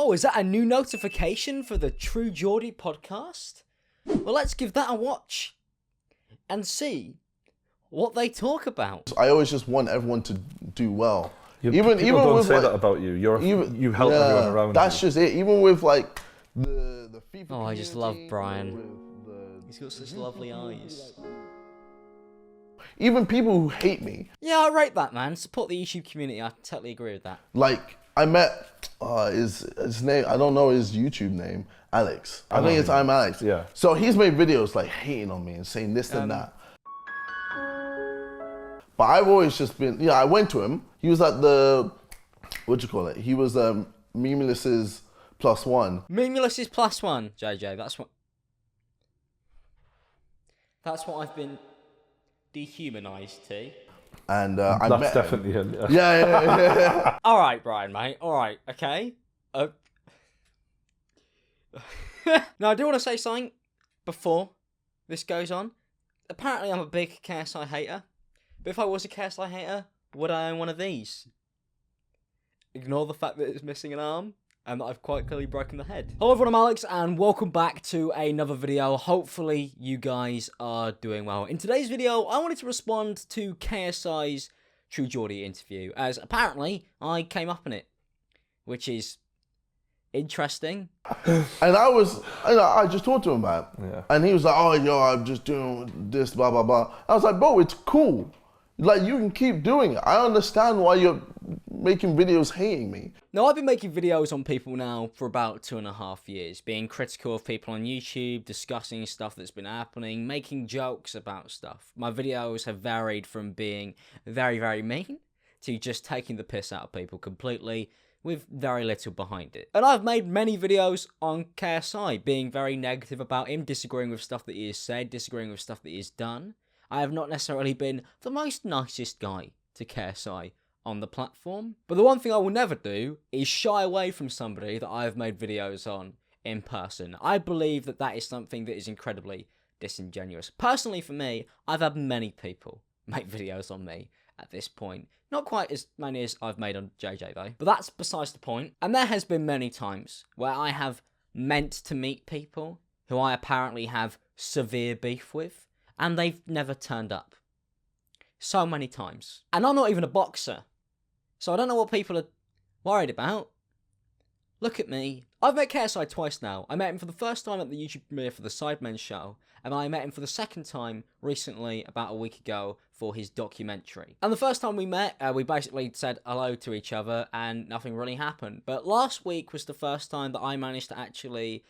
Oh, is that a new notification for the True Geordie Podcast? Well, let's give that a watch and see what they talk about. I always just want everyone to do well. People don't say that about you. You help everyone around That's you. just it. Even with like the FIFA. Oh, I just love Brian. with He's got such lovely eyes. Even people who hate me. Yeah, I rate that, man. Support the YouTube community. I totally agree with that. Like, I met his name, I don't know his YouTube name, Alex. I think it's ImAllexx. Yeah. So he's made videos like hating on me and saying this and that. But I've always just been, I went to him. He was at the, he was Memuliss's +1. Memuliss's +1, JJ. That's what I've been dehumanized to. And I met That's definitely him. Yeah. All right, Brian, mate. All right, okay. Now, I do want to say something before this goes on. Apparently, I'm a big KSI hater. But if I was a KSI hater, would I own one of these? Ignore the fact that it's missing an arm and that I've quite clearly broken the head. Hello everyone, I'm Alex and welcome back to another video. Hopefully you guys are doing well. In today's video, I wanted to respond to KSI's True Geordie interview, as apparently I came up in it, which is interesting. And I just talked to him about it. Yeah. And he was like, oh, yo, I'm just doing this, blah, blah, blah. I was like, bro, it's cool. Like, you can keep doing it. I understand why you're making videos hating me. Now, I've been making videos on people now for about 2.5 years, being critical of people on YouTube, discussing stuff that's been happening, making jokes about stuff. My videos have varied from being very, very mean to just taking the piss out of people completely, with very little behind it. And I've made many videos on KSI, being very negative about him, disagreeing with stuff that he has said, disagreeing with stuff that he has done. I have not necessarily been the most nicest guy to KSI on the platform. But the one thing I will never do is shy away from somebody that I have made videos on in person. I believe that that is something that is incredibly disingenuous. Personally, for me, I've had many people make videos on me at this point. Not quite as many as I've made on JJ though, but that's besides the point. And there has been many times where I have meant to meet people who I apparently have severe beef with, and they've never turned up. So many times. And I'm not even a boxer, so I don't know what people are worried about. Look at me. I've met KSI twice now. I met him for the first time at the YouTube premiere for the Sidemen show, and I met him for the second time recently, about a week ago, for his documentary. And the first time we met, we basically said hello to each other, and nothing really happened. But last week was the first time that I managed to actually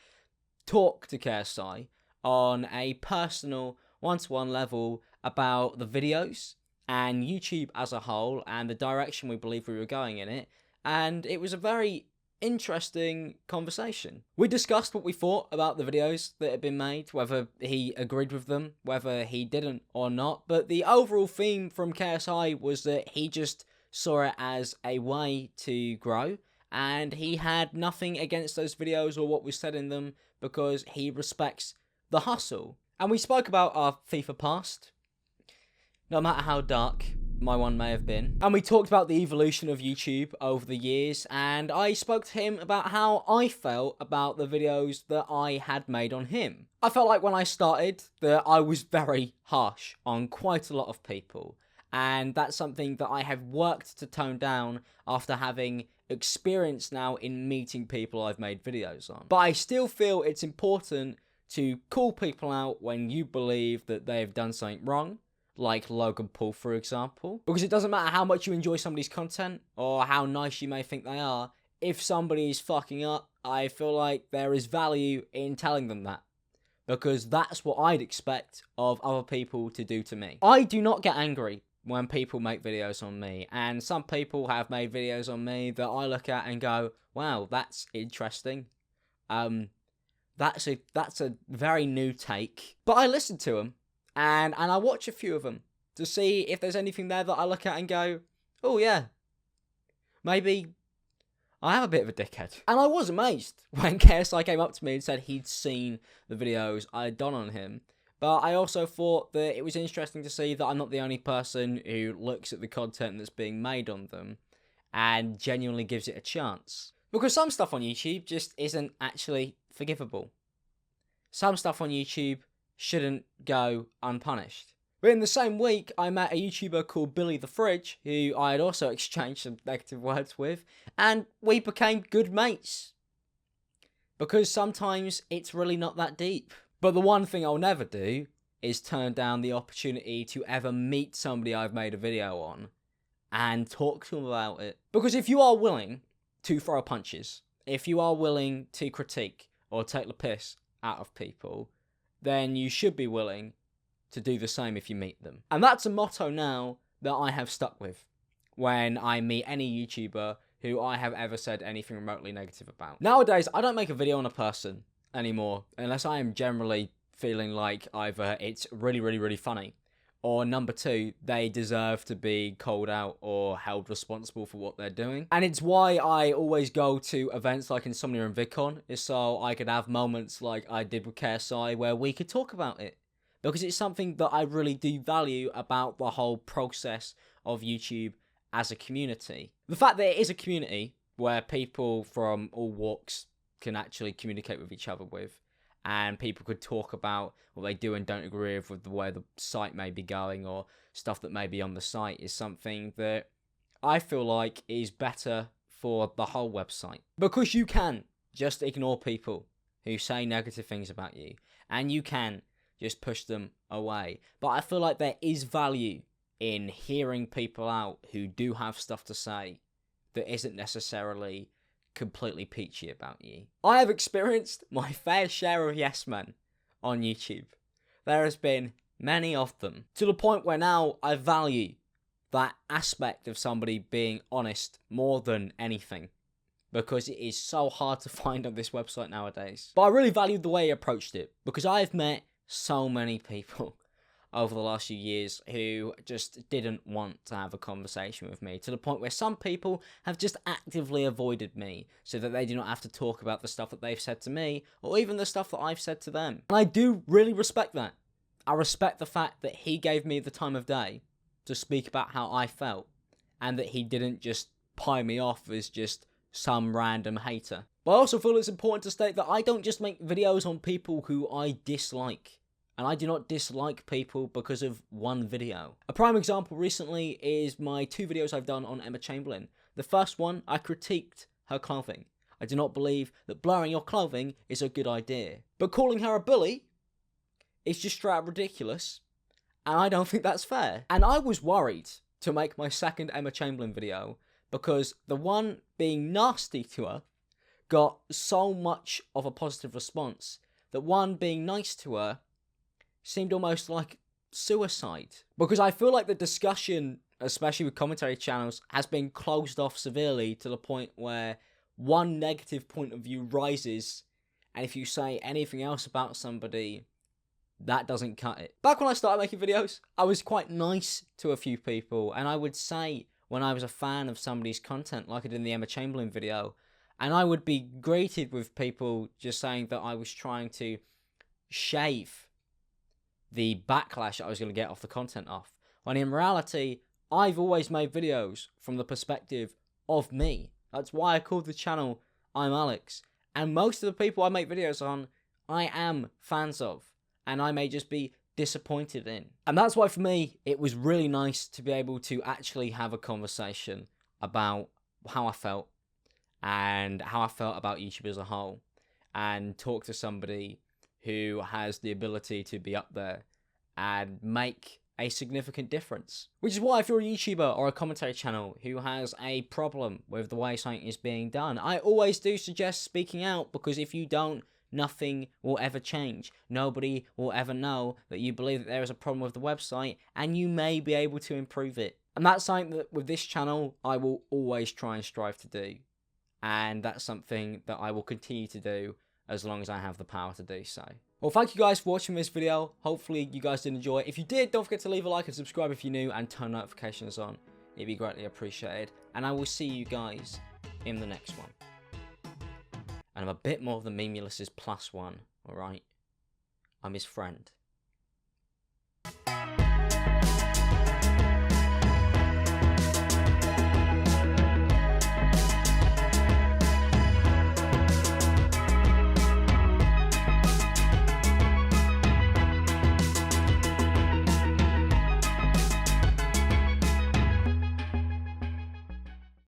talk to KSI on a personal, one-to-one level about the videos and YouTube as a whole and the direction we believe we were going in it, and it was a very interesting conversation. We discussed what we thought about the videos that had been made, whether he agreed with them, whether he didn't or not, but the overall theme from KSI was that he just saw it as a way to grow, and he had nothing against those videos or what was said in them because he respects the hustle. And we spoke about our FIFA past, no matter how dark my one may have been. And we talked about the evolution of YouTube over the years, and I spoke to him about how I felt about the videos that I had made on him. I felt like when I started that I was very harsh on quite a lot of people, and that's something that I have worked to tone down after having experience now in meeting people I've made videos on. But I still feel it's important to call people out when you believe that they have done something wrong, like Logan Paul, for example. Because it doesn't matter how much you enjoy somebody's content or how nice you may think they are, if somebody is fucking up, I feel like there is value in telling them that. Because that's what I'd expect of other people to do to me. I do not get angry when people make videos on me, and some people have made videos on me that I look at and go, wow, that's interesting. That's a very new take. But I listen to them, and I watch a few of them to see if there's anything there that I look at and go, oh yeah, maybe I am a bit of a dickhead. And I was amazed when KSI came up to me and said he'd seen the videos I had done on him. But I also thought that it was interesting to see that I'm not the only person who looks at the content that's being made on them and genuinely gives it a chance. Because some stuff on YouTube just isn't actually forgivable. Some stuff on YouTube shouldn't go unpunished. But in the same week, I met a YouTuber called Billy the Fridge, who I had also exchanged some negative words with, and we became good mates. Because sometimes it's really not that deep. But the one thing I'll never do is turn down the opportunity to ever meet somebody I've made a video on and talk to them about it. Because if you are willing to throw punches, if you are willing to critique or take the piss out of people, then you should be willing to do the same if you meet them. And that's a motto now that I have stuck with when I meet any YouTuber who I have ever said anything remotely negative about. Nowadays, I don't make a video on a person anymore unless I am generally feeling like either it's really, really, really funny, or number two, they deserve to be called out or held responsible for what they're doing. And it's why I always go to events like Insomnia and VidCon, is so I could have moments like I did with KSI where we could talk about it. Because it's something that I really do value about the whole process of YouTube as a community. The fact that it is a community where people from all walks can actually communicate with each other with, and people could talk about what they do and don't agree with the way the site may be going or stuff that may be on the site, is something that I feel like is better for the whole website. Because you can just ignore people who say negative things about you, and you can just push them away. But I feel like there is value in hearing people out who do have stuff to say that isn't necessarily completely peachy about you. I have experienced my fair share of yes men on YouTube. There has been many of them, to the point where now I value that aspect of somebody being honest more than anything, because it is so hard to find on this website nowadays. But I really valued the way he approached it, because I have met so many people over the last few years who just didn't want to have a conversation with me, to the point where some people have just actively avoided me so that they do not have to talk about the stuff that they've said to me, or even the stuff that I've said to them. And I do really respect that. I respect the fact that he gave me the time of day to speak about how I felt, and that he didn't just pie me off as just some random hater. But I also feel it's important to state that I don't just make videos on people who I dislike. And I do not dislike people because of one video. A prime example recently is my 2 videos I've done on Emma Chamberlain. The first one, I critiqued her clothing. I do not believe that blurring your clothing is a good idea. But calling her a bully is just straight up ridiculous. And I don't think that's fair. And I was worried to make my second Emma Chamberlain video because the one being nasty to her got so much of a positive response that one being nice to her seemed almost like suicide. Because I feel like the discussion, especially with commentary channels, has been closed off severely to the point where one negative point of view rises, and if you say anything else about somebody, that doesn't cut it. Back when I started making videos, I was quite nice to a few people, and I would say when I was a fan of somebody's content, like I did in the Emma Chamberlain video, and I would be greeted with people just saying that I was trying to shave the backlash I was going to get off the content off. When in reality, I've always made videos from the perspective of me. That's why I called the channel ImAllexx. And most of the people I make videos on, I am fans of. And I may just be disappointed in. And that's why for me, it was really nice to be able to actually have a conversation about how I felt. And how I felt about YouTube as a whole. And talk to somebody who has the ability to be up there and make a significant difference. Which is why if you're a YouTuber or a commentary channel who has a problem with the way something is being done, I always do suggest speaking out, because if you don't, nothing will ever change. Nobody will ever know that you believe that there is a problem with the website, and you may be able to improve it. And that's something that with this channel, I will always try and strive to do. And that's something that I will continue to do as long as I have the power to do so. Well, thank you guys for watching this video. Hopefully you guys did enjoy it. If you did, don't forget to leave a like and subscribe if you're new, and turn notifications on. It'd be greatly appreciated. And I will see you guys in the next one. And I'm a bit more than Memeulys's +1, alright? I'm his friend.